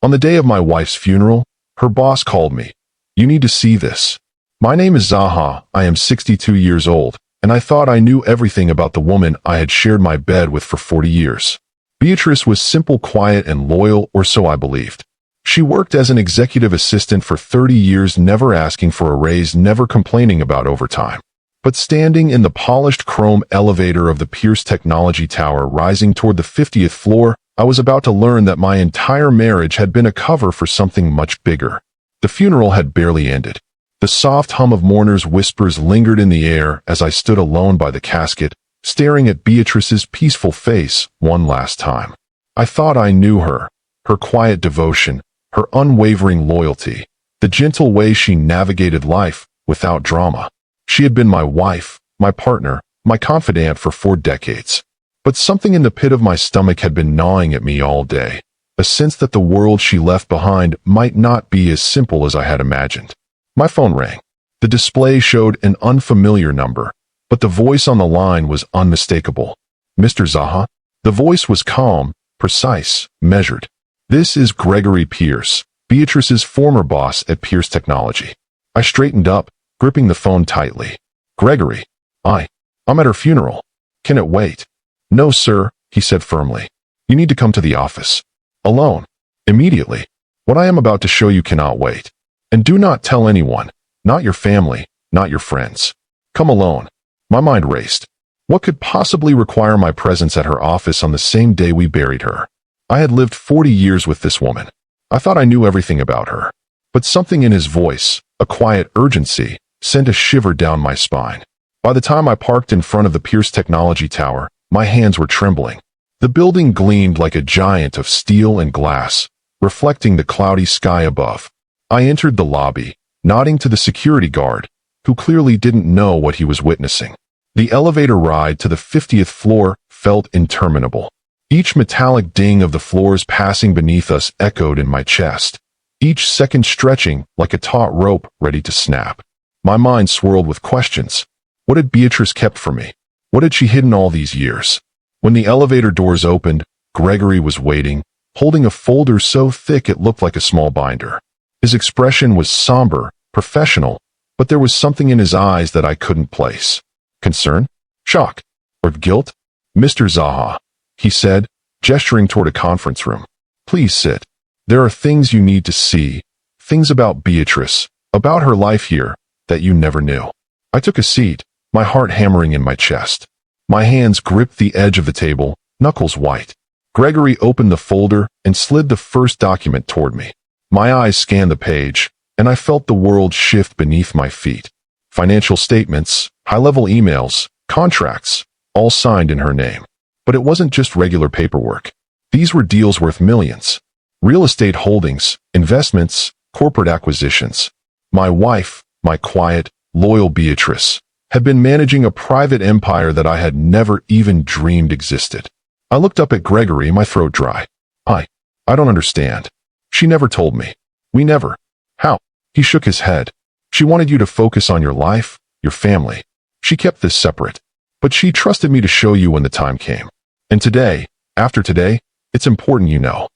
On the day of my wife's funeral, her boss called me. "You need to see this. My name is Zaha, I am 62 years old, and I thought I knew everything about the woman I had shared my bed with for 40 years. Beatrice was simple, quiet, and loyal, or so I believed. She worked as an executive assistant for 30 years, never asking for a raise, never complaining about overtime. But standing in the polished chrome elevator of the Pierce Technology Tower rising toward the 50th floor, I was about to learn that my entire marriage had been a cover for something much bigger. The funeral had barely ended. The soft hum of mourners' whispers lingered in the air as I stood alone by the casket, staring at Beatrice's peaceful face one last time. I thought I knew her, her quiet devotion, her unwavering loyalty, the gentle way she navigated life without drama. She had been my wife, my partner, my confidant for 4 decades. But something in the pit of my stomach had been gnawing at me all day, a sense that the world she left behind might not be as simple as I had imagined. My phone rang. The display showed an unfamiliar number, but the voice on the line was unmistakable. "Mr. Zaha?" The voice was calm, precise, measured. "This is Gregory Pierce, Beatrice's former boss at Pierce Technology." I straightened up, gripping the phone tightly. "Gregory, I'm at her funeral. Can it wait?" "No, sir," he said firmly. "You need to come to the office. Alone. Immediately. What I am about to show you cannot wait. And do not tell anyone, not your family, not your friends. Come alone." My mind raced. What could possibly require my presence at her office on the same day we buried her? I had lived 40 years with this woman. I thought I knew everything about her. But something in his voice, a quiet urgency, sent a shiver down my spine. By the time I parked in front of the Pierce Technology Tower, my hands were trembling. The building gleamed like a giant of steel and glass, reflecting the cloudy sky above. I entered the lobby, nodding to the security guard, who clearly didn't know what he was witnessing. The elevator ride to the 50th floor felt interminable. Each metallic ding of the floors passing beneath us echoed in my chest, each second stretching like a taut rope ready to snap. My mind swirled with questions. What had Beatrice kept from me? What had she hidden all these years? When the elevator doors opened, Gregory was waiting, holding a folder so thick it looked like a small binder. His expression was somber, professional, but there was something in his eyes that I couldn't place. Concern? Shock? Or guilt? "Mr. Zaha," he said, gesturing toward a conference room. "Please sit. There are things you need to see, things about Beatrice, about her life here, that you never knew." I took a seat, my heart hammering in my chest. My hands gripped the edge of the table, knuckles white. Gregory opened the folder and slid the first document toward me. My eyes scanned the page, and I felt the world shift beneath my feet. Financial statements, high-level emails, contracts, all signed in her name. But it wasn't just regular paperwork. These were deals worth millions. Real estate holdings, investments, corporate acquisitions. My wife, my quiet, loyal Beatrice, had been managing a private empire that I had never even dreamed existed. I looked up at Gregory, my throat dry. I don't understand. She never told me. We never. How? He shook his head. She wanted you to focus on your life, your family. She kept this separate. But she trusted me to show you when the time came. And today, after today, it's important you know.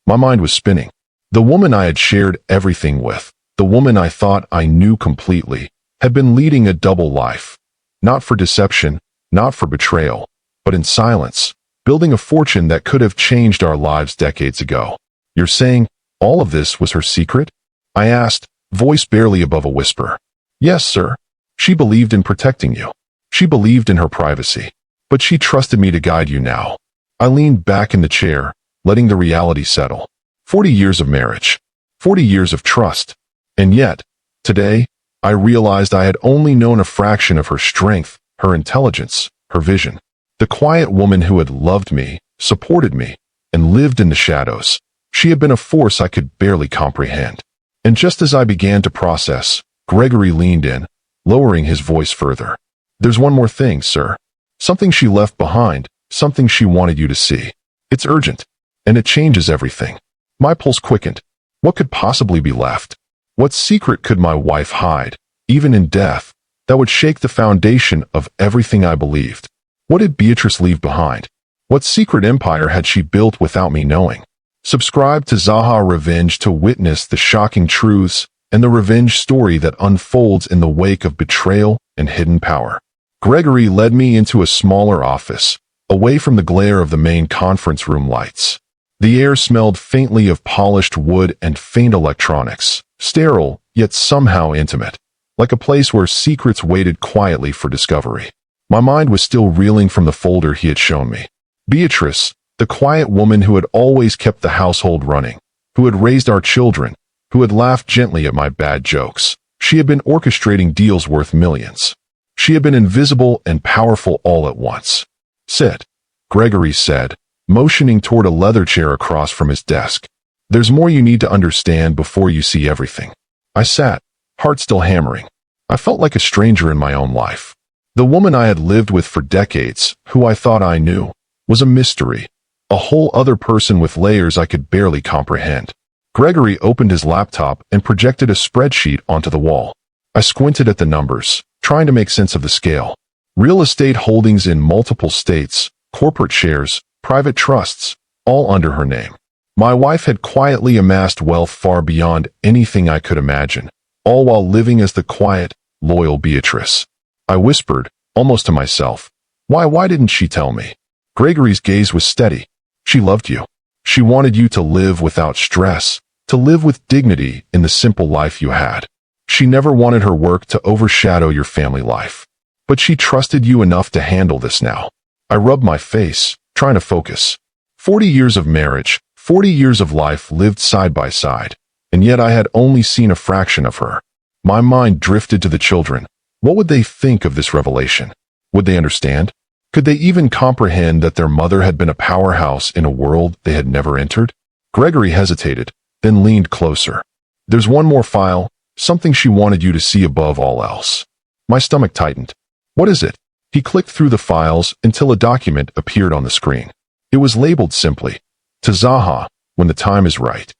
My mind was spinning. The woman I had shared everything with, the woman I thought I knew completely, had been leading a double life. Not for deception, not for betrayal, but in silence, building a fortune that could have changed our lives decades ago. "You're saying all of this was her secret?" I asked, voice barely above a whisper. "Yes, sir. She believed in protecting you. She believed in her privacy. But she trusted me to guide you now." I leaned back in the chair, letting the reality settle. 40 years of marriage. 40 years of trust. And yet, today, I realized I had only known a fraction of her strength, her intelligence, her vision. The quiet woman who had loved me, supported me, and lived in the shadows. She had been a force I could barely comprehend. And just as I began to process, Gregory leaned in, lowering his voice further. "There's one more thing, sir. Something she left behind, something she wanted you to see. It's urgent, and it changes everything." My pulse quickened. What could possibly be left? What secret could my wife hide, even in death, that would shake the foundation of everything I believed? What did Beatrice leave behind? What secret empire had she built without me knowing? Subscribe to ZAHA Revenge to witness the shocking truths and the revenge story that unfolds in the wake of betrayal and hidden power. Gregory led me into a smaller office, away from the glare of the main conference room lights. The air smelled faintly of polished wood and faint electronics, sterile, yet somehow intimate, like a place where secrets waited quietly for discovery. My mind was still reeling from the folder he had shown me. Beatrice, the quiet woman who had always kept the household running, who had raised our children, who had laughed gently at my bad jokes. She had been orchestrating deals worth millions. She had been invisible and powerful all at once. "Sit," Gregory said, motioning toward a leather chair across from his desk. "There's more you need to understand before you see everything." I sat, heart still hammering. I felt like a stranger in my own life. The woman I had lived with for decades, who I thought I knew, was a mystery, a whole other person with layers I could barely comprehend. Gregory opened his laptop and projected a spreadsheet onto the wall. I squinted at the numbers, trying to make sense of the scale. Real estate holdings in multiple states, corporate shares, private trusts, all under her name. My wife had quietly amassed wealth far beyond anything I could imagine, all while living as the quiet, loyal Beatrice. I whispered, almost to myself, Why didn't she tell me?" Gregory's gaze was steady. "She loved you. She wanted you to live without stress, to live with dignity in the simple life you had. She never wanted her work to overshadow your family life. But she trusted you enough to handle this now." I rubbed my face, trying to focus. 40 years of marriage, 40 years of life lived side by side, and yet I had only seen a fraction of her. My mind drifted to the children. What would they think of this revelation? Would they understand? Could they even comprehend that their mother had been a powerhouse in a world they had never entered? Gregory hesitated, then leaned closer. "There's one more file, something she wanted you to see above all else." My stomach tightened. "What is it?" He clicked through the files until a document appeared on the screen. It was labeled simply, "To Zaha, when the time is right."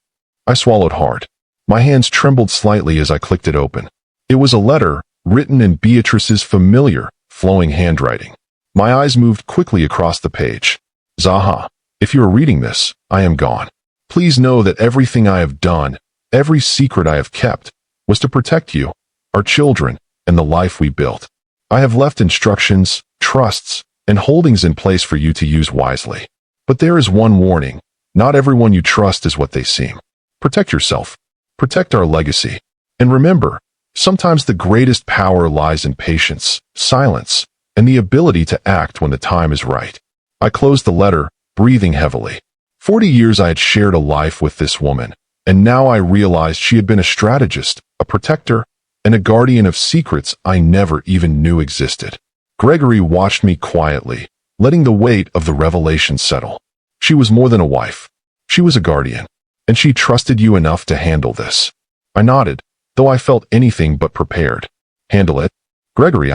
I swallowed hard. My hands trembled slightly as I clicked it open. It was a letter, written in Beatrice's familiar, flowing handwriting. My eyes moved quickly across the page. "Zaha, if you are reading this, I am gone. Please know that everything I have done, every secret I have kept, was to protect you, our children, and the life we built. I have left instructions, trusts, and holdings in place for you to use wisely. But there is one warning. Not everyone you trust is what they seem. Protect yourself. Protect our legacy. And remember, sometimes the greatest power lies in patience, silence, and the ability to act when the time is right." I closed the letter, breathing heavily. 40 years I had shared a life with this woman, and now I realized she had been a strategist, a protector, and a guardian of secrets I never even knew existed. Gregory watched me quietly, letting the weight of the revelation settle. "She was more than a wife. She was a guardian, and she trusted you enough to handle this." I nodded, though I felt anything but prepared. "Handle it?" "Gregory,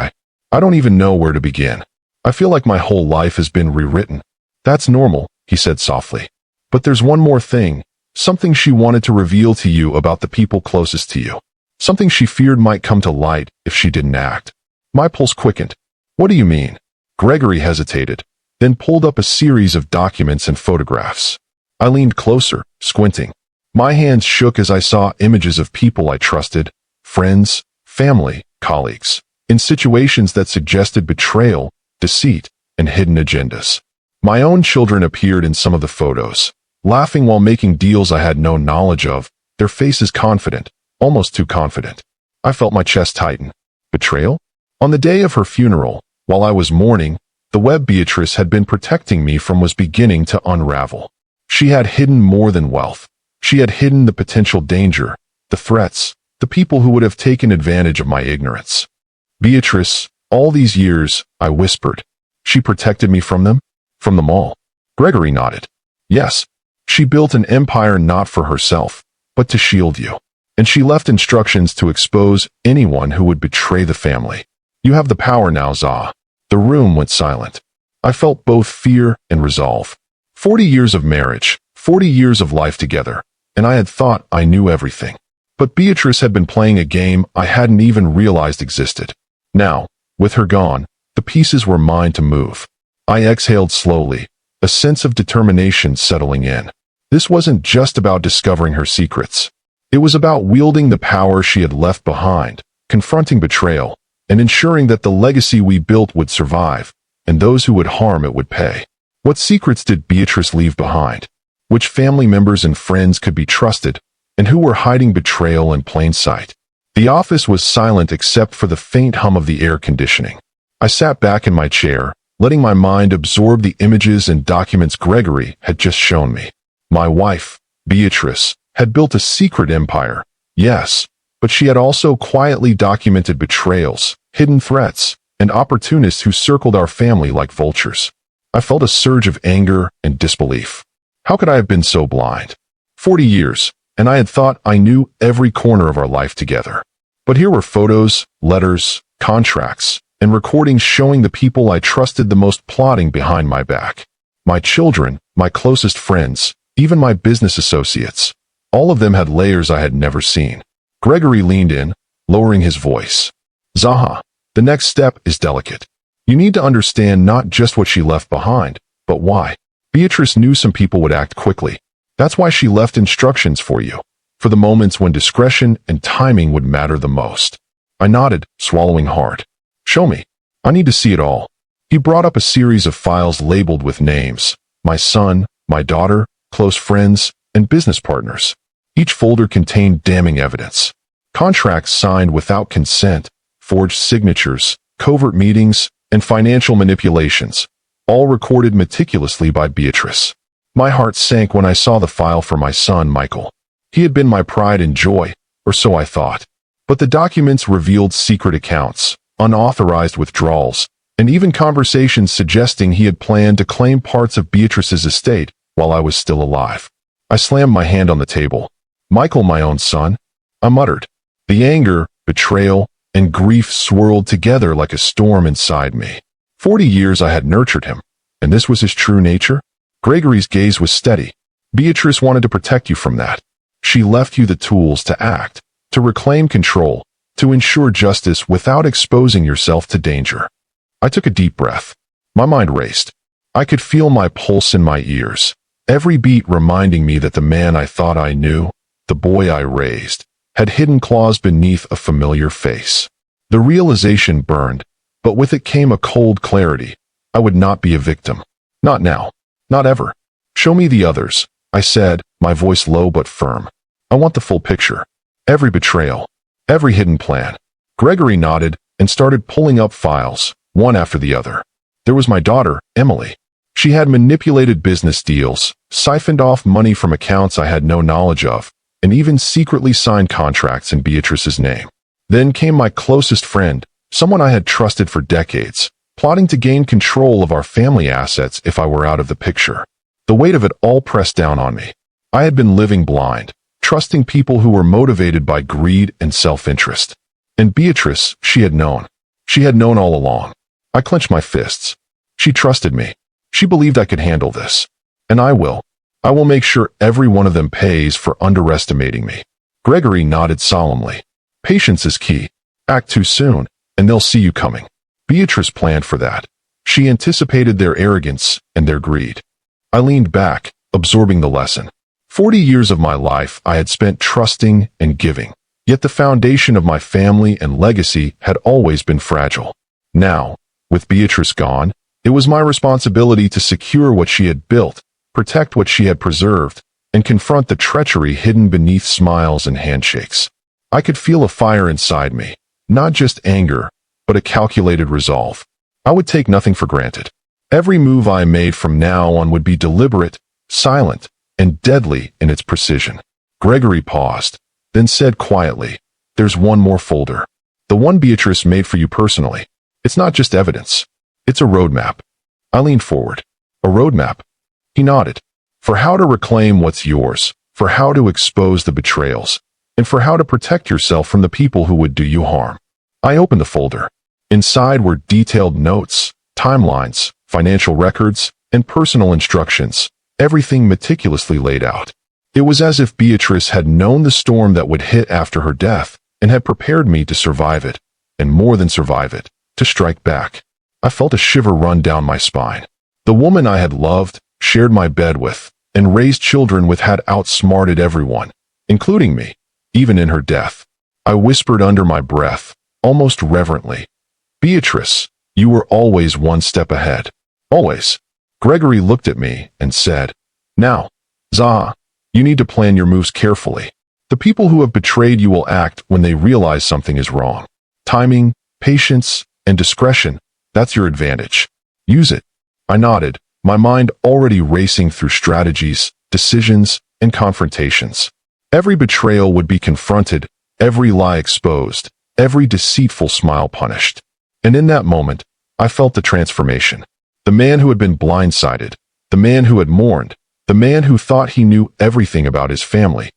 I don't even know where to begin. I feel like my whole life has been rewritten." "That's normal," he said softly. "But there's one more thing, something she wanted to reveal to you about the people closest to you. Something she feared might come to light if she didn't act." My pulse quickened. "What do you mean?" Gregory hesitated, then pulled up a series of documents and photographs. I leaned closer, squinting. My hands shook as I saw images of people I trusted, friends, family, colleagues, in situations that suggested betrayal, deceit, and hidden agendas. My own children appeared in some of the photos, laughing while making deals I had no knowledge of, their faces confident, almost too confident. I felt my chest tighten. Betrayal? On the day of her funeral, while I was mourning, the web Beatrice had been protecting me from was beginning to unravel. She had hidden more than wealth. She had hidden the potential danger, the threats, the people who would have taken advantage of my ignorance. "Beatrice, all these years," I whispered. "She protected me from them? From them all?" Gregory nodded. "Yes. She built an empire not for herself, but to shield you. And she left instructions to expose anyone who would betray the family. You have the power now, Zaha." The room went silent. I felt both fear and resolve. 40 years of marriage, 40 years of life together, and I had thought I knew everything. But Beatrice had been playing a game I hadn't even realized existed. Now, with her gone, the pieces were mine to move. I exhaled slowly, a sense of determination settling in. This wasn't just about discovering her secrets. It was about wielding the power she had left behind, confronting betrayal, and ensuring that the legacy we built would survive, and those who would harm it would pay. What secrets did Beatrice leave behind? Which family members and friends could be trusted, and who were hiding betrayal in plain sight? The office was silent except for the faint hum of the air conditioning. I sat back in my chair, letting my mind absorb the images and documents Gregory had just shown me. My wife, Beatrice, had built a secret empire, yes, but she had also quietly documented betrayals, hidden threats, and opportunists who circled our family like vultures. I felt a surge of anger and disbelief. How could I have been so blind? 40 years, and I had thought I knew every corner of our life together. But here were photos, letters, contracts, and recordings showing the people I trusted the most plotting behind my back. My children, my closest friends, even my business associates. All of them had layers I had never seen. Gregory leaned in, lowering his voice. Zaha, the next step is delicate. You need to understand not just what she left behind, but why. Beatrice knew some people would act quickly. That's why she left instructions for you, for the moments when discretion and timing would matter the most. I nodded, swallowing hard. Show me. I need to see it all. He brought up a series of files labeled with names. My son, my daughter, close friends, and business partners. Each folder contained damning evidence. Contracts signed without consent, forged signatures, covert meetings, and financial manipulations, all recorded meticulously by Beatrice. My heart sank when I saw the file for my son, Michael. He had been my pride and joy, or so I thought. But the documents revealed secret accounts, unauthorized withdrawals, and even conversations suggesting he had planned to claim parts of Beatrice's estate while I was still alive. I slammed my hand on the table. Michael, my own son? I muttered. The anger, betrayal, and grief swirled together like a storm inside me. 40 years I had nurtured him, and this was his true nature? Gregory's gaze was steady. Beatrice wanted to protect you from that. She left you the tools to act, to reclaim control, to ensure justice without exposing yourself to danger. I took a deep breath. My mind raced. I could feel my pulse in my ears, every beat reminding me that the man I thought I knew, the boy I raised, had hidden claws beneath a familiar face. The realization burned, but with it came a cold clarity. I would not be a victim. Not now. Not ever. Show me the others, I said, my voice low but firm. I want the full picture. Every betrayal. Every hidden plan. Gregory nodded and started pulling up files, one after the other. There was my daughter, Emily. She had manipulated business deals, siphoned off money from accounts I had no knowledge of, and even secretly signed contracts in Beatrice's name. Then came my closest friend, someone I had trusted for decades, plotting to gain control of our family assets if I were out of the picture. The weight of it all pressed down on me. I had been living blind, trusting people who were motivated by greed and self-interest. And Beatrice, she had known. She had known all along. I clenched my fists. She trusted me. She believed I could handle this. And I will. I will make sure every one of them pays for underestimating me. Gregory nodded solemnly. Patience is key. Act too soon, and they'll see you coming. Beatrice planned for that. She anticipated their arrogance and their greed. I leaned back, absorbing the lesson. 40 years of my life I had spent trusting and giving, yet the foundation of my family and legacy had always been fragile. Now, with Beatrice gone, it was my responsibility to secure what she had built, protect what she had preserved, and confront the treachery hidden beneath smiles and handshakes. I could feel a fire inside me, not just anger, but a calculated resolve. I would take nothing for granted. Every move I made from now on would be deliberate, silent, and deadly in its precision. Gregory paused, then said quietly, "There's one more folder. The one Beatrice made for you personally. It's not just evidence. It's a roadmap." I leaned forward. A roadmap? He nodded. For how to reclaim what's yours, for how to expose the betrayals, and for how to protect yourself from the people who would do you harm. I opened the folder. Inside were detailed notes, timelines, financial records, and personal instructions, everything meticulously laid out. It was as if Beatrice had known the storm that would hit after her death and had prepared me to survive it, and more than survive it, to strike back. I felt a shiver run down my spine. The woman I had loved, shared my bed with, and raised children with had outsmarted everyone, including me, even in her death. I whispered under my breath, almost reverently, "Beatrice, you were always one step ahead. Always." Gregory looked at me and said, "Now, Zaha, you need to plan your moves carefully. The people who have betrayed you will act when they realize something is wrong. Timing, patience, and discretion, that's your advantage. Use it." I nodded, my mind already racing through strategies, decisions, and confrontations. Every betrayal would be confronted, every lie exposed, every deceitful smile punished. And in that moment, I felt the transformation. The man who had been blindsided, the man who had mourned, the man who thought he knew everything about his family.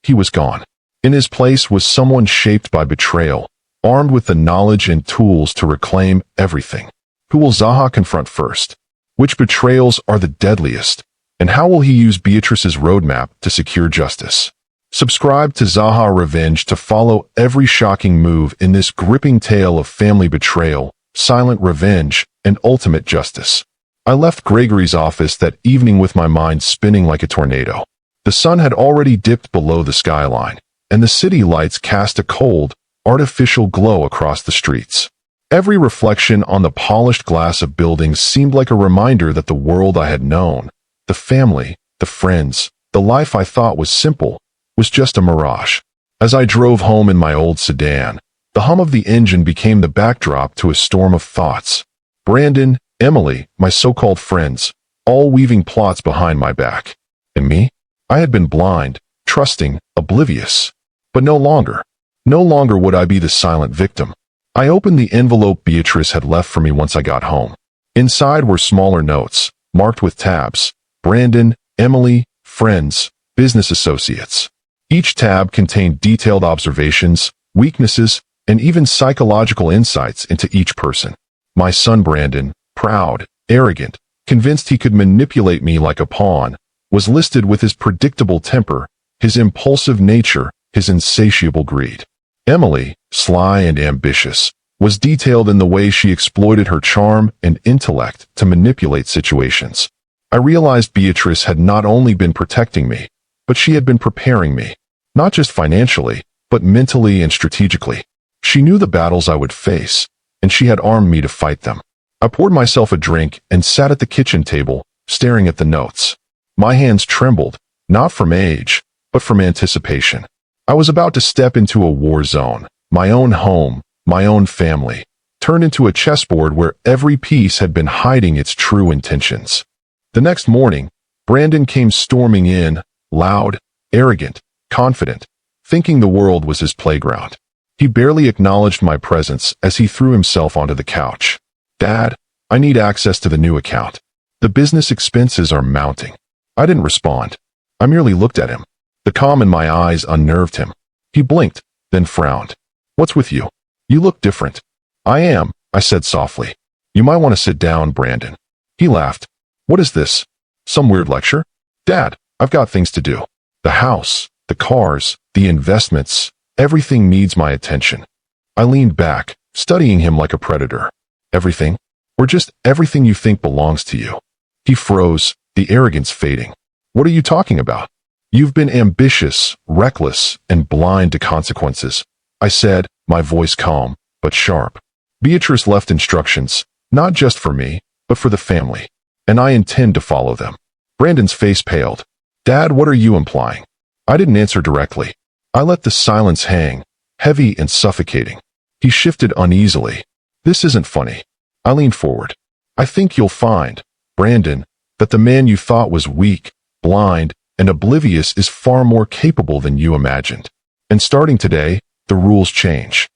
He was gone. In his place was someone shaped by betrayal, armed with the knowledge and tools to reclaim everything. Who will Zaha confront first? Which betrayals are the deadliest? And how will he use Beatrice's roadmap to secure justice? Subscribe to ZAHA Revenge to follow every shocking move in this gripping tale of family betrayal, silent revenge, and ultimate justice. I left Gregory's office that evening with my mind spinning like a tornado. The sun had already dipped below the skyline, and the city lights cast a cold, artificial glow across the streets. Every reflection on the polished glass of buildings seemed like a reminder that the world I had known, the family, the friends, the life I thought was simple, was just a mirage. As I drove home in my old sedan, the hum of the engine became the backdrop to a storm of thoughts. Brandon, Emily, my so-called friends, all weaving plots behind my back. And me? I had been blind, trusting, oblivious. But no longer. No longer would I be the silent victim. I opened the envelope Beatrice had left for me once I got home. Inside were smaller notes, marked with tabs: Brandon, Emily, friends, business associates. Each tab contained detailed observations, weaknesses, and even psychological insights into each person. My son Brandon, proud, arrogant, convinced he could manipulate me like a pawn, was listed with his predictable temper, his impulsive nature, his insatiable greed. Emily, sly and ambitious, was detailed in the way she exploited her charm and intellect to manipulate situations. I realized Beatrice had not only been protecting me, but she had been preparing me, not just financially, but mentally and strategically. She knew the battles I would face, and she had armed me to fight them. I poured myself a drink and sat at the kitchen table, staring at the notes. My hands trembled, not from age, but from anticipation. I was about to step into a war zone, my own home, my own family, turned into a chessboard where every piece had been hiding its true intentions. The next morning, Brandon came storming in, loud, arrogant, confident, thinking the world was his playground. He barely acknowledged my presence as he threw himself onto the couch. "Dad, I need access to the new account. The business expenses are mounting." I didn't respond. I merely looked at him. The calm in my eyes unnerved him. He blinked, then frowned. "What's with you? You look different." "I am," I said softly. "You might want to sit down, Brandon." He laughed. "What is this? Some weird lecture?" "Dad, I've got things to do. The house, the cars, the investments, everything needs my attention." I leaned back, studying him like a predator. "Everything? Or just everything you think belongs to you?" He froze, the arrogance fading. "What are you talking about?" "You've been ambitious, reckless, and blind to consequences," I said, my voice calm, but sharp. "Beatrice left instructions, not just for me, but for the family, and I intend to follow them." Brandon's face paled. "Dad, what are you implying?" I didn't answer directly. I let the silence hang, heavy and suffocating. He shifted uneasily. "This isn't funny." I leaned forward. "I think you'll find, Brandon, that the man you thought was weak, blind, and oblivious is far more capable than you imagined. And starting today, the rules change."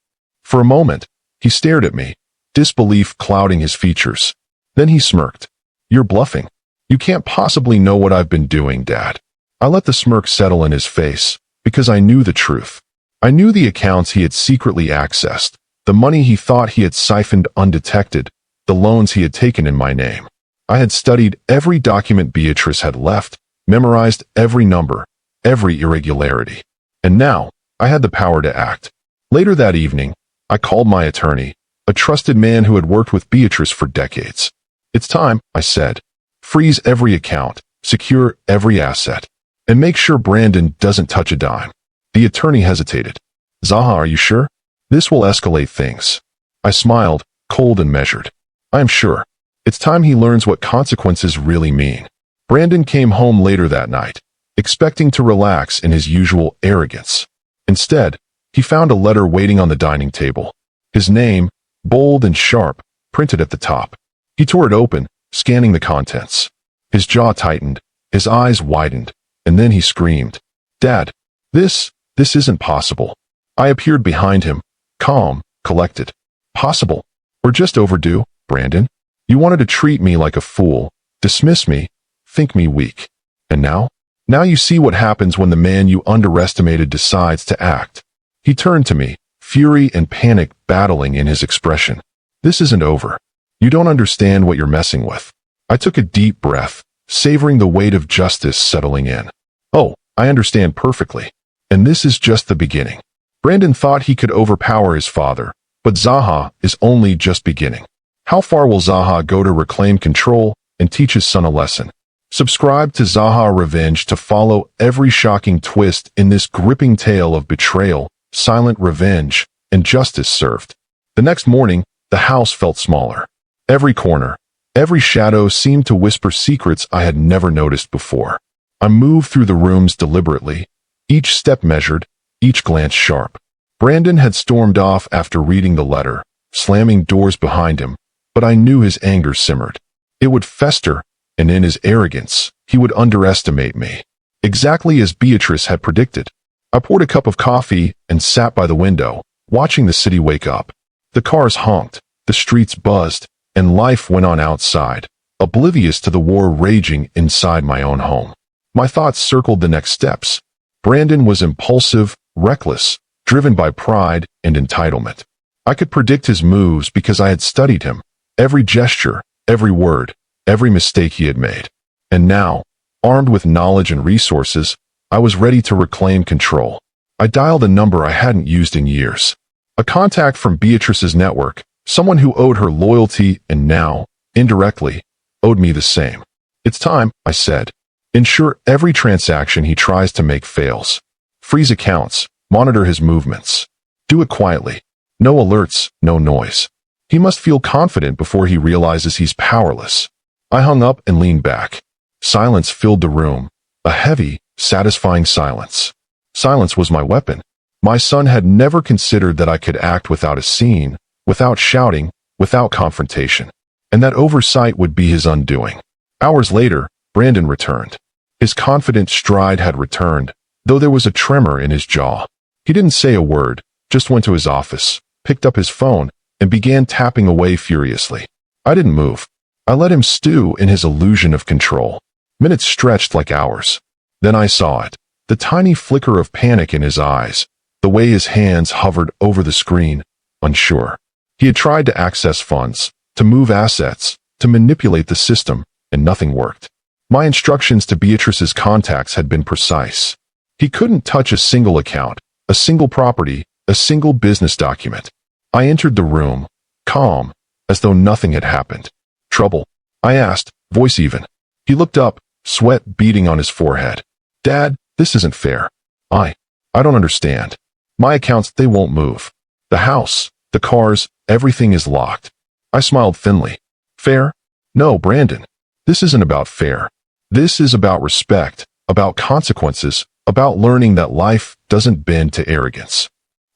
For a moment, he stared at me, disbelief clouding his features. Then he smirked. "You're bluffing. You can't possibly know what I've been doing, Dad." I let the smirk settle in his face, because I knew the truth. I knew the accounts he had secretly accessed, the money he thought he had siphoned undetected, the loans he had taken in my name. I had studied every document Beatrice had left, memorized every number, every irregularity. And now, I had the power to act. Later that evening, I called my attorney, a trusted man who had worked with Beatrice for decades. "It's time," I said. "Freeze every account, secure every asset, and make sure Brandon doesn't touch a dime. The attorney hesitated. Zaha, are you sure? This will escalate things. I smiled, cold and measured. I am sure. It's time he learns what consequences really mean. Brandon came home later that night, expecting to relax in his usual arrogance. Instead, he found a letter waiting on the dining table. His name, bold and sharp, printed at the top. He tore it open, scanning the contents. His jaw tightened, his eyes widened, and then he screamed, "Dad, this isn't possible." I appeared behind him, calm, collected. Possible? We're just overdue, Brandon. You wanted to treat me like a fool, dismiss me, think me weak. And now? Now you see what happens when the man you underestimated decides to act. He turned to me, fury and panic battling in his expression. This isn't over. You don't understand what you're messing with. I took a deep breath, savoring the weight of justice settling in. Oh, I understand perfectly. And this is just the beginning. Brandon thought he could overpower his father, but Zaha is only just beginning. How far will Zaha go to reclaim control and teach his son a lesson? Subscribe to ZAHA Revenge to follow every shocking twist in this gripping tale of betrayal, silent revenge, and justice served. The next morning, the house felt smaller. Every corner, every shadow seemed to whisper secrets I had never noticed before. I moved through the rooms deliberately, each step measured, each glance sharp. Brandon had stormed off after reading the letter, slamming doors behind him, but I knew his anger simmered. It would fester, and in his arrogance, he would underestimate me. Exactly as Beatrice had predicted. I poured a cup of coffee and sat by the window, watching the city wake up. The cars honked, the streets buzzed, and life went on outside, oblivious to the war raging inside my own home. My thoughts circled the next steps. Brandon was impulsive, reckless, driven by pride and entitlement. I could predict his moves because I had studied him, every gesture, every word, every mistake he had made. And now, armed with knowledge and resources, I was ready to reclaim control. I dialed a number I hadn't used in years. A contact from Beatrice's network, someone who owed her loyalty and now, indirectly, owed me the same. It's time, I said. Ensure every transaction he tries to make fails. Freeze accounts, monitor his movements. Do it quietly. No alerts, no noise. He must feel confident before he realizes he's powerless. I hung up and leaned back. Silence filled the room, a heavy, satisfying silence. Silence was my weapon. My son had never considered that I could act without a scene, without shouting, without confrontation, and that oversight would be his undoing. Hours later, Brandon returned. His confident stride had returned, though there was a tremor in his jaw. He didn't say a word, just went to his office, picked up his phone, and began tapping away furiously. I didn't move. I let him stew in his illusion of control. Minutes stretched like hours. Then I saw it, the tiny flicker of panic in his eyes, the way his hands hovered over the screen, unsure. He had tried to access funds, to move assets, to manipulate the system, and nothing worked. My instructions to Beatrice's contacts had been precise. He couldn't touch a single account, a single property, a single business document. I entered the room, calm, as though nothing had happened. Trouble? I asked, voice even. He looked up, sweat beading on his forehead. Dad, this isn't fair. I don't understand. My accounts, they won't move. The house, the cars, everything is locked. I smiled thinly. Fair? No, Brandon. This isn't about fair. This is about respect, about consequences, about learning that life doesn't bend to arrogance.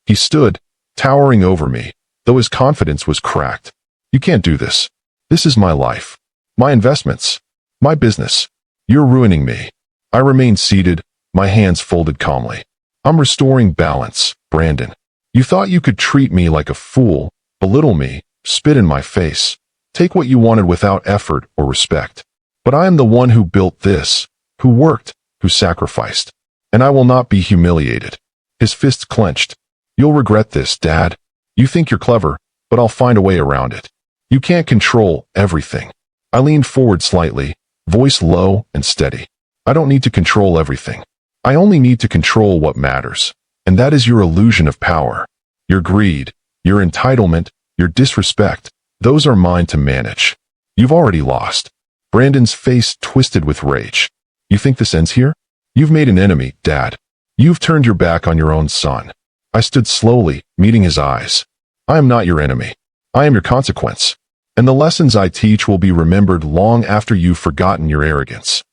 He stood, towering over me, though his confidence was cracked. You can't do this. This is my life. My investments. My business. You're ruining me. I remained seated, my hands folded calmly. I'm restoring balance, Brandon. You thought you could treat me like a fool, belittle me, spit in my face, take what you wanted without effort or respect. But I am the one who built this, who worked, who sacrificed. And I will not be humiliated. His fists clenched. You'll regret this, Dad. You think you're clever, but I'll find a way around it. You can't control everything. I leaned forward slightly, voice low and steady. I don't need to control everything. I only need to control what matters. And that is your illusion of power. Your greed, your entitlement, your disrespect. Those are mine to manage. You've already lost. Brandon's face twisted with rage. You think this ends here? You've made an enemy, Dad. You've turned your back on your own son. I stood slowly, meeting his eyes. I am not your enemy. I am your consequence. And the lessons I teach will be remembered long after you've forgotten your arrogance.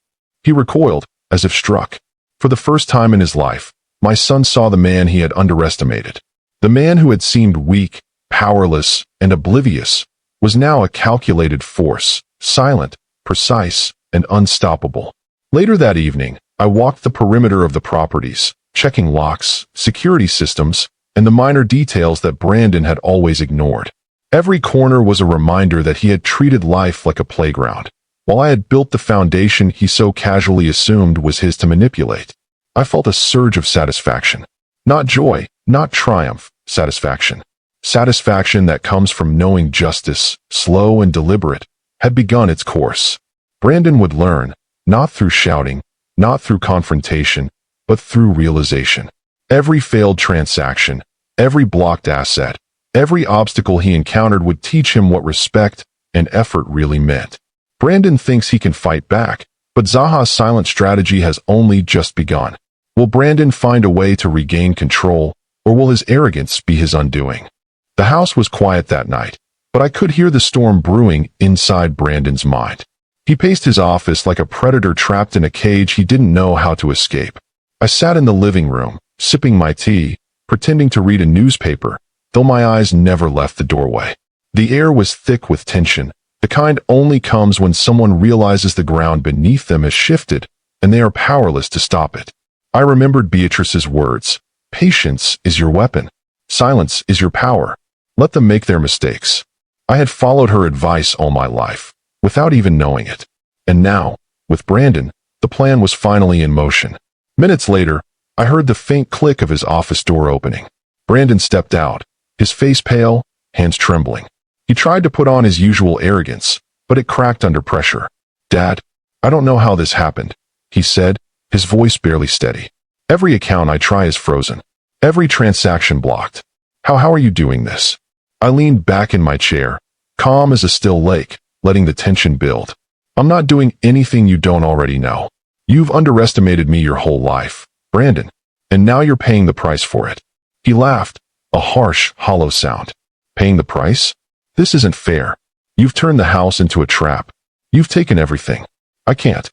He recoiled, as if struck. For the first time in his life, my son saw the man he had underestimated. The man who had seemed weak, powerless, and oblivious was now a calculated force, silent, precise, and unstoppable. Later that evening, I walked the perimeter of the properties, checking locks, security systems, and the minor details that Brandon had always ignored. Every corner was a reminder that he had treated life like a playground, while I had built the foundation he so casually assumed was his to manipulate. I felt a surge of satisfaction. Not joy, not triumph, satisfaction. Satisfaction that comes from knowing justice, slow and deliberate, had begun its course. Brandon would learn, not through shouting, not through confrontation, but through realization. Every failed transaction, every blocked asset, every obstacle he encountered would teach him what respect and effort really meant. Brandon thinks he can fight back, but ZAHA's silent strategy has only just begun. Will Brandon find a way to regain control, or will his arrogance be his undoing? The house was quiet that night, but I could hear the storm brewing inside Brandon's mind. He paced his office like a predator trapped in a cage he didn't know how to escape. I sat in the living room, sipping my tea, pretending to read a newspaper, though my eyes never left the doorway. The air was thick with tension, the kind only comes when someone realizes the ground beneath them has shifted, and they are powerless to stop it. I remembered Beatrice's words, "Patience is your weapon. Silence is your power. Let them make their mistakes." I had followed her advice all my life, without even knowing it. And now, with Brandon, the plan was finally in motion. Minutes later, I heard the faint click of his office door opening. Brandon stepped out, his face pale, hands trembling. He tried to put on his usual arrogance, but it cracked under pressure. "Dad, I don't know how this happened," he said, his voice barely steady. "Every account I try is frozen. Every transaction blocked. How are you doing this?" I leaned back in my chair, calm as a still lake, letting the tension build. "I'm not doing anything you don't already know. You've underestimated me your whole life, Brandon, and now you're paying the price for it." He laughed, a harsh, hollow sound. "Paying the price? This isn't fair. You've turned the house into a trap. You've taken everything. I can't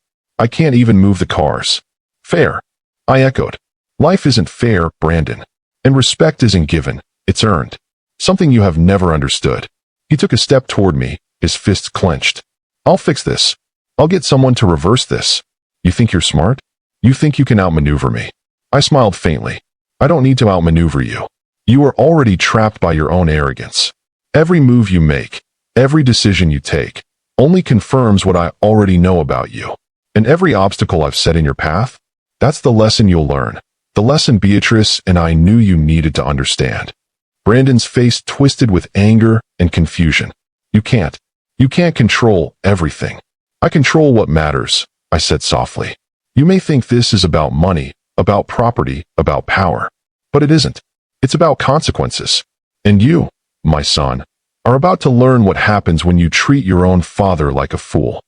even move the cars." "Fair?" I echoed. "Life isn't fair, Brandon. And respect isn't given, it's earned. Something you have never understood." He took a step toward me, his fists clenched. "I'll fix this. I'll get someone to reverse this. You think you're smart? You think you can outmaneuver me?" I smiled faintly. "I don't need to outmaneuver you. You are already trapped by your own arrogance. Every move you make, every decision you take, only confirms what I already know about you. And every obstacle I've set in your path, that's the lesson you'll learn. The lesson Beatrice and I knew you needed to understand." Brandon's face twisted with anger and confusion. You can't control everything." "I control what matters," I said softly. "You may think this is about money, about property, about power. But it isn't. It's about consequences. And you, my son, are about to learn what happens when you treat your own father like a fool."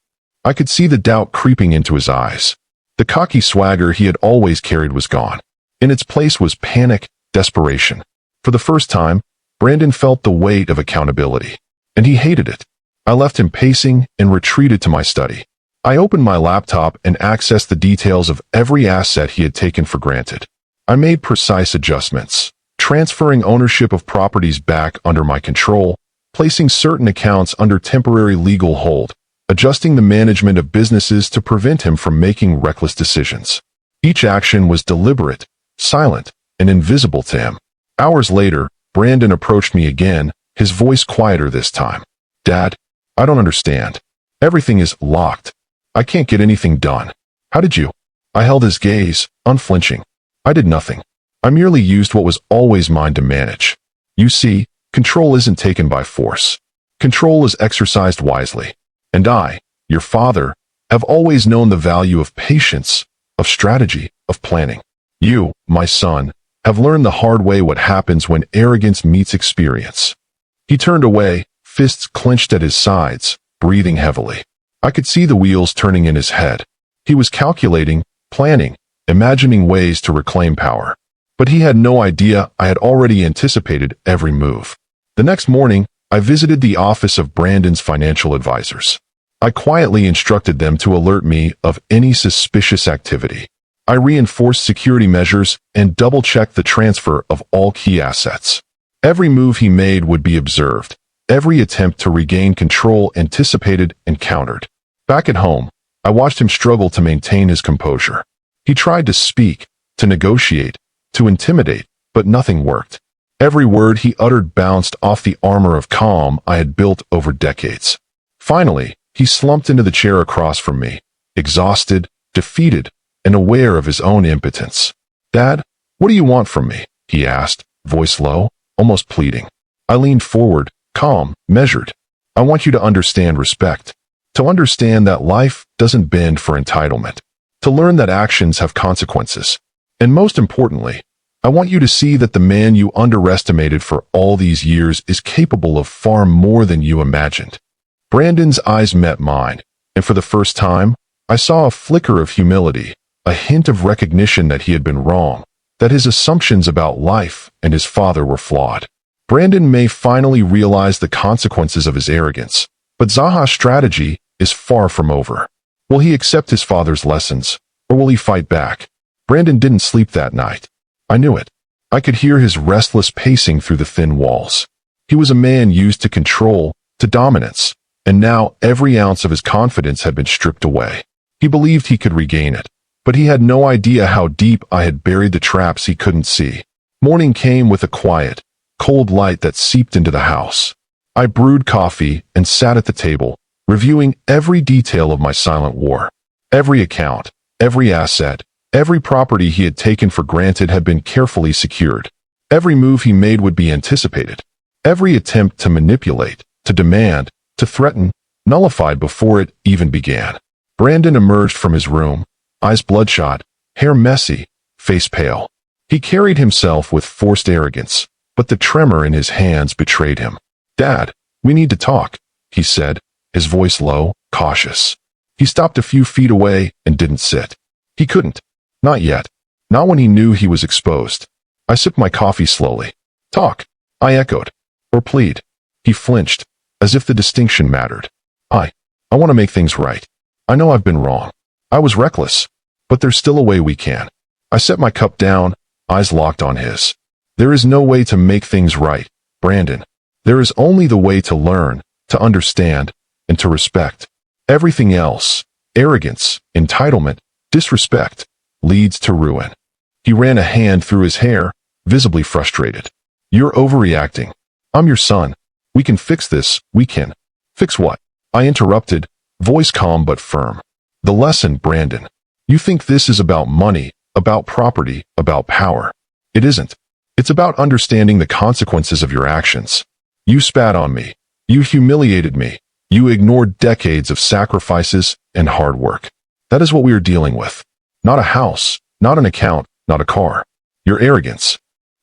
I could see the doubt creeping into his eyes. The cocky swagger he had always carried was gone. In its place was panic, desperation. For the first time, Brandon felt the weight of accountability. And he hated it. I left him pacing and retreated to my study. I opened my laptop and accessed the details of every asset he had taken for granted. I made precise adjustments, transferring ownership of properties back under my control, placing certain accounts under temporary legal hold, adjusting the management of businesses to prevent him from making reckless decisions. Each action was deliberate, silent, and invisible to him. Hours later, Brandon approached me again, his voice quieter this time. "Dad, I don't understand. Everything is locked. I can't get anything done. How did you?" I held his gaze, unflinching. "I did nothing. I merely used what was always mine to manage. You see, control isn't taken by force. Control is exercised wisely. And I, your father, have always known the value of patience, of strategy, of planning. You, my son, have learned the hard way what happens when arrogance meets experience." He turned away, fists clenched at his sides, breathing heavily. I could see the wheels turning in his head. He was calculating, planning, imagining ways to reclaim power. But he had no idea I had already anticipated every move. The next morning, I visited the office of Brandon's financial advisors. I quietly instructed them to alert me of any suspicious activity. I reinforced security measures and double-checked the transfer of all key assets. Every move he made would be observed. Every attempt to regain control anticipated and countered. Back at home, I watched him struggle to maintain his composure. He tried to speak, to negotiate, to intimidate, but nothing worked. Every word he uttered bounced off the armor of calm I had built over decades. Finally, he slumped into the chair across from me, exhausted, defeated, and aware of his own impotence. "Dad, what do you want from me?" he asked, voice low, almost pleading. I leaned forward, calm, measured. "I want you to understand respect. To understand that life doesn't bend for entitlement. To learn that actions have consequences. And most importantly, I want you to see that the man you underestimated for all these years is capable of far more than you imagined." Brandon's eyes met mine, and for the first time, I saw a flicker of humility, a hint of recognition that he had been wrong, that his assumptions about life and his father were flawed. Brandon may finally realize the consequences of his arrogance, but ZAHA's strategy is far from over. Will he accept his father's lessons, or will he fight back? Brandon didn't sleep that night. I knew it. I could hear his restless pacing through the thin walls. He was a man used to control, to dominance, and now every ounce of his confidence had been stripped away. He believed he could regain it, but he had no idea how deep I had buried the traps he couldn't see. Morning came with a quiet, cold light that seeped into the house. I brewed coffee and sat at the table, reviewing every detail of my silent war. Every account, every asset, every property he had taken for granted had been carefully secured. Every move he made would be anticipated. Every attempt to manipulate, to demand, to threaten, nullified before it even began. Brandon emerged from his room, eyes bloodshot, hair messy, face pale. He carried himself with forced arrogance, but the tremor in his hands betrayed him. "Dad, we need to talk," he said, his voice low, cautious. He stopped a few feet away and didn't sit. He couldn't. Not yet. Not when he knew he was exposed. I sipped my coffee slowly. "Talk," I echoed. "Or plead." He flinched, as if the distinction mattered. I want to make things right. I know I've been wrong. I was reckless. But there's still a way we can." I set my cup down, eyes locked on his. "There is no way to make things right, Brandon. There is only the way to learn, to understand, and to respect. Everything else, arrogance, entitlement, disrespect, leads to ruin." He ran a hand through his hair, visibly frustrated. "You're overreacting. I'm your son. We can fix this, we can." "Fix what?" I interrupted, voice calm but firm. "The lesson, Brandon. You think this is about money, about property, about power. It isn't. It's about understanding the consequences of your actions. You spat on me. You humiliated me. You ignored decades of sacrifices and hard work. That is what we are dealing with. Not a house, not an account, not a car. Your arrogance."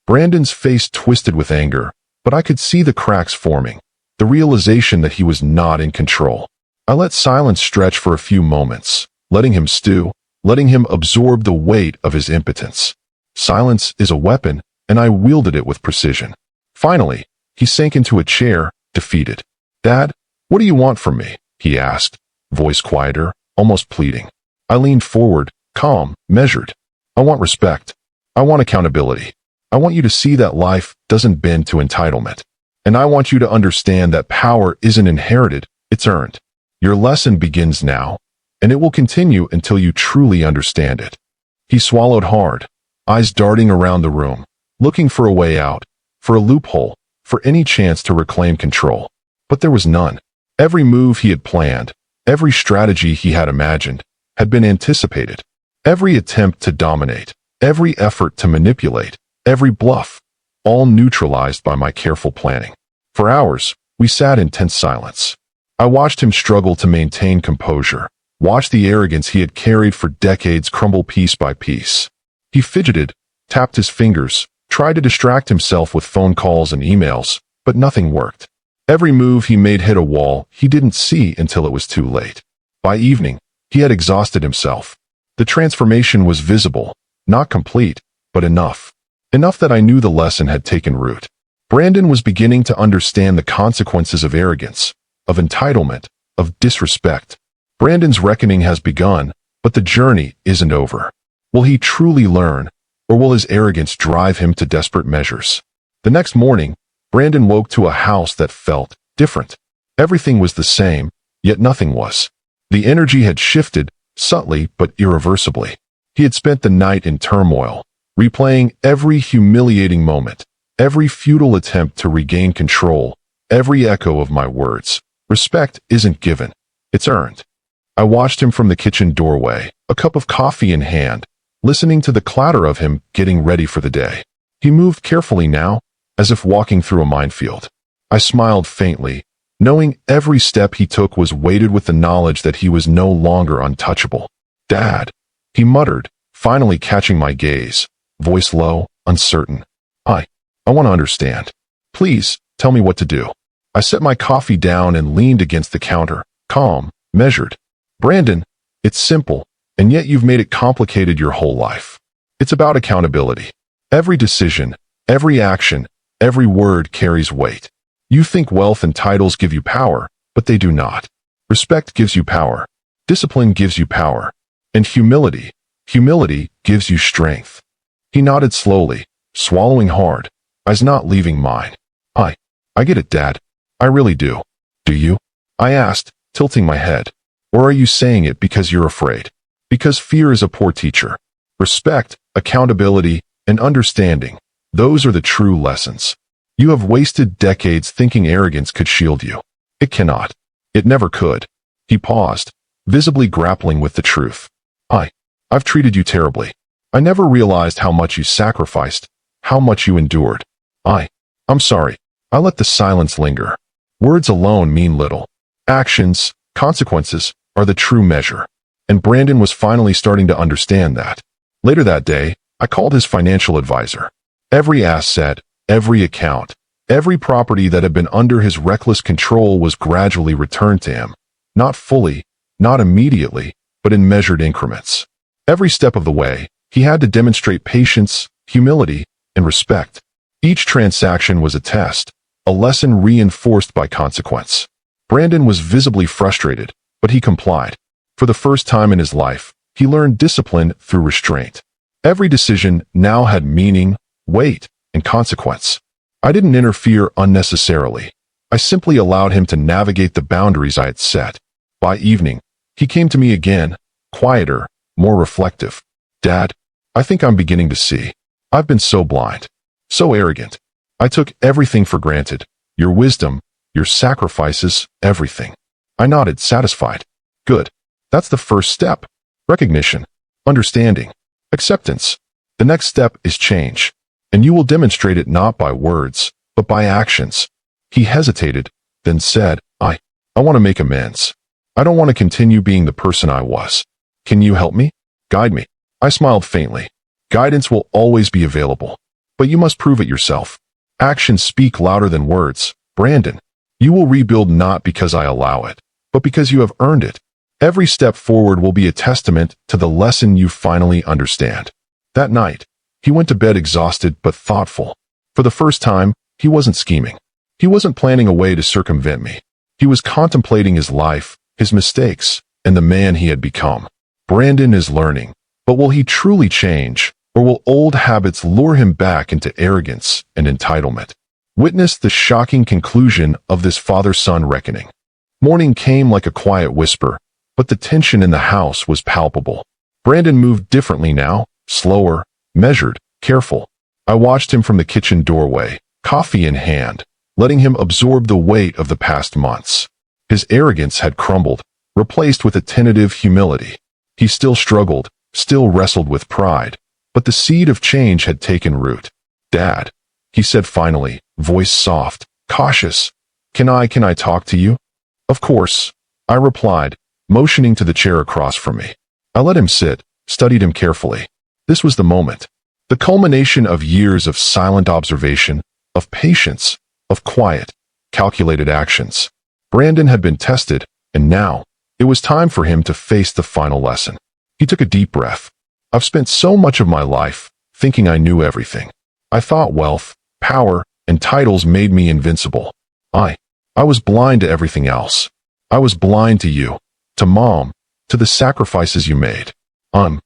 Brandon's face twisted with anger, but I could see the cracks forming, the realization that he was not in control. I let silence stretch for a few moments, letting him stew, letting him absorb the weight of his impotence. Silence is a weapon, and I wielded it with precision. Finally, he sank into a chair, defeated. "Dad, what do you want from me?" he asked, voice quieter, almost pleading. I leaned forward, calm, measured. "I want respect. I want accountability. I want you to see that life doesn't bend to entitlement. And I want you to understand that power isn't inherited, it's earned. Your lesson begins now, and it will continue until you truly understand it." He swallowed hard, eyes darting around the room, looking for a way out, for a loophole, for any chance to reclaim control. But there was none. Every move he had planned, every strategy he had imagined, had been anticipated. Every attempt to dominate, every effort to manipulate, every bluff, all neutralized by my careful planning. For hours, we sat in tense silence. I watched him struggle to maintain composure, watched the arrogance he had carried for decades crumble piece by piece. He fidgeted, tapped his fingers, tried to distract himself with phone calls and emails, but nothing worked. Every move he made hit a wall he didn't see until it was too late. By evening, He had exhausted himself. The transformation was visible, not complete, but enough. Enough that I knew the lesson had taken root. Brandon was beginning to understand the consequences of arrogance, of entitlement, of disrespect. Brandon's reckoning has begun, but the journey isn't over. Will he truly learn, or will his arrogance drive him to desperate measures? The next morning, Brandon woke to a house that felt different. Everything was the same, yet nothing was. The energy had shifted, subtly but irreversibly. He had spent the night in turmoil, replaying every humiliating moment, every futile attempt to regain control, every echo of my words. Respect isn't given, it's earned. I watched him from the kitchen doorway, a cup of coffee in hand, listening to the clatter of him getting ready for the day. He moved carefully now, as if walking through a minefield. I smiled faintly, knowing every step he took was weighted with the knowledge that he was no longer untouchable. "Dad," he muttered, finally catching my gaze, voice low, uncertain. I want to understand. Please, tell me what to do." I set my coffee down and leaned against the counter, calm, measured. "Brandon, it's simple, and yet you've made it complicated your whole life. It's about accountability. Every decision, every action, every word carries weight. You think wealth and titles give you power, but they do not. Respect gives you power. Discipline gives you power. And humility gives you strength." He nodded slowly, swallowing hard, eyes not leaving mine. I get it, Dad. I really do." "Do you?" I asked, tilting my head. "Or are you saying it because you're afraid?" "Because fear is a poor teacher. Respect, accountability, and understanding, those are the true lessons. You have wasted decades thinking arrogance could shield you. It cannot. It never could." He paused, visibly grappling with the truth. I've treated you terribly. I never realized how much you sacrificed, how much you endured. I'm sorry. I let the silence linger. Words alone mean little. Actions, consequences, are the true measure. And Brandon was finally starting to understand that. Later that day, I called his financial advisor. Every asset, every account, every property that had been under his reckless control was gradually returned to him. Not fully, not immediately, but in measured increments. Every step of the way, he had to demonstrate patience, humility, and respect. Each transaction was a test, a lesson reinforced by consequence. Brandon was visibly frustrated, but he complied. For the first time in his life, he learned discipline through restraint. Every decision now had meaning, weight, and consequence. I didn't interfere unnecessarily. I simply allowed him to navigate the boundaries I had set. By evening, he came to me again, quieter, more reflective. "Dad, I think I'm beginning to see. I've been so blind, so arrogant. I took everything for granted. Your wisdom, your sacrifices, everything." I nodded, satisfied. "Good. That's the first step. Recognition, understanding, acceptance. The next step is change. And you will demonstrate it not by words, but by actions." He hesitated, then said, I want to make amends. I don't want to continue being the person I was. Can you help me? Guide me?" I smiled faintly. "Guidance will always be available, but you must prove it yourself. Actions speak louder than words. Brandon, you will rebuild not because I allow it, but because you have earned it. Every step forward will be a testament to the lesson you finally understand." That night, he went to bed exhausted but thoughtful. For the first time, he wasn't scheming. He wasn't planning a way to circumvent me. He was contemplating his life, his mistakes, and the man he had become. Brandon is learning, but will he truly change, or will old habits lure him back into arrogance and entitlement? Witness the shocking conclusion of this father-son reckoning. Morning came like a quiet whisper, but the tension in the house was palpable. Brandon moved differently now, slower, measured, careful. I watched him from the kitchen doorway, coffee in hand, letting him absorb the weight of the past months. His arrogance had crumbled, replaced with a tentative humility. He still struggled, still wrestled with pride, but the seed of change had taken root. "Dad," he said finally, voice soft, cautious, Can I talk to you?" "Of course," I replied, motioning to the chair across from me. I let him sit, studied him carefully. This was the moment. The culmination of years of silent observation, of patience, of quiet, calculated actions. Brandon had been tested, and now, It was time for him to face the final lesson. He took a deep breath. I've spent so much of my life thinking I knew everything. I thought wealth, power, and titles made me invincible. I was blind to everything else. I was blind to you, to Mom, to the sacrifices you made. I'm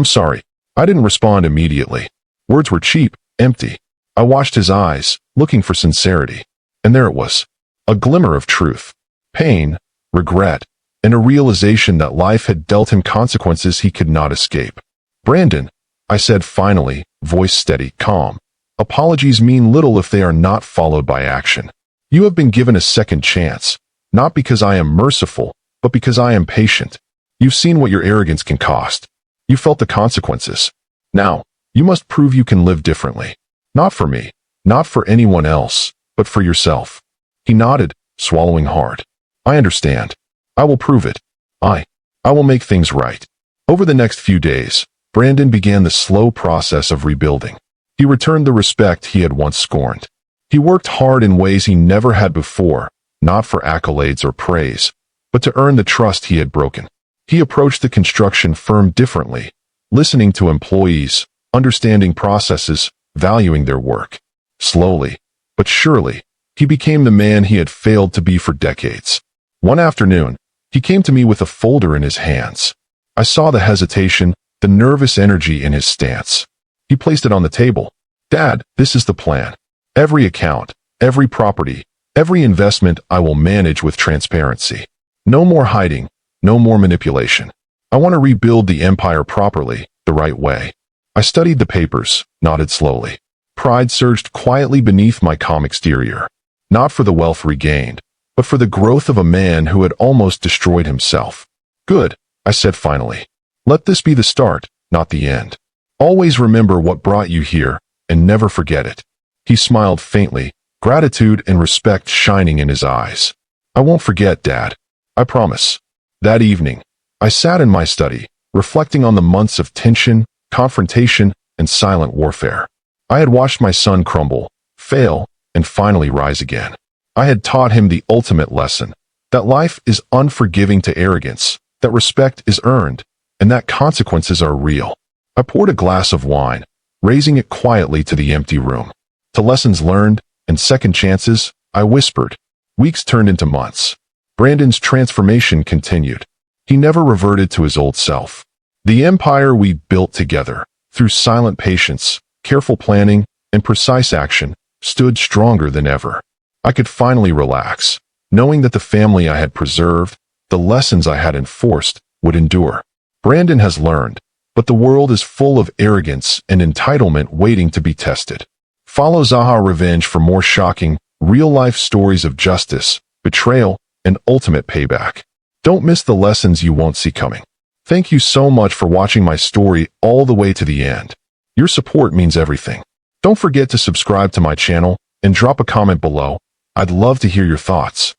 sorry. I didn't respond immediately. Words were cheap, empty. I watched his eyes, looking for sincerity. And there it was. A glimmer of truth. Pain, regret, and a realization that life had dealt him consequences he could not escape. Brandon, I said finally, voice steady, calm. Apologies mean little if they are not followed by action. You have been given a second chance, not because I am merciful, but because I am patient. You've seen what your arrogance can cost. You felt the consequences. Now, you must prove you can live differently. Not for me, not for anyone else, but for yourself. He nodded, swallowing hard. I understand. I will prove it. I will make things right. Over the next few days, Brandon began the slow process of rebuilding. He returned the respect he had once scorned. He worked hard in ways he never had before, not for accolades or praise, but to earn the trust he had broken. He approached the construction firm differently, listening to employees, understanding processes, valuing their work. Slowly, but surely, he became the man he had failed to be for decades. One afternoon, he came to me with a folder in his hands. I saw the hesitation, the nervous energy in his stance. He placed it on the table. Dad, this is the plan. Every account, every property, every investment I will manage with transparency. No more hiding, no more manipulation. I want to rebuild the empire properly, the right way. I studied the papers, nodded slowly. Pride surged quietly beneath my calm exterior. Not for the wealth regained, but for the growth of a man who had almost destroyed himself. Good, I said finally. Let this be the start, not the end. Always remember what brought you here, and never forget it. He smiled faintly, gratitude and respect shining in his eyes. I won't forget, Dad. I promise. That evening, I sat in my study, reflecting on the months of tension, confrontation, and silent warfare. I had watched my son crumble, fail, and finally rise again. I had taught him the ultimate lesson, that life is unforgiving to arrogance, that respect is earned, and that consequences are real. I poured a glass of wine, raising it quietly to the empty room. To lessons learned and second chances, I whispered. Weeks turned into months. Brandon's transformation continued. He never reverted to his old self. The empire we built together, through silent patience, careful planning, and precise action, stood stronger than ever. I could finally relax, knowing that the family I had preserved, the lessons I had enforced, would endure. Brandon has learned, but the world is full of arrogance and entitlement waiting to be tested. Follow ZAHA Revenge for more shocking, real-life stories of justice, betrayal, and ultimate payback. Don't miss the lessons you won't see coming. Thank you so much for watching my story all the way to the end. Your support means everything. Don't forget to subscribe to my channel and drop a comment below. I'd love to hear your thoughts.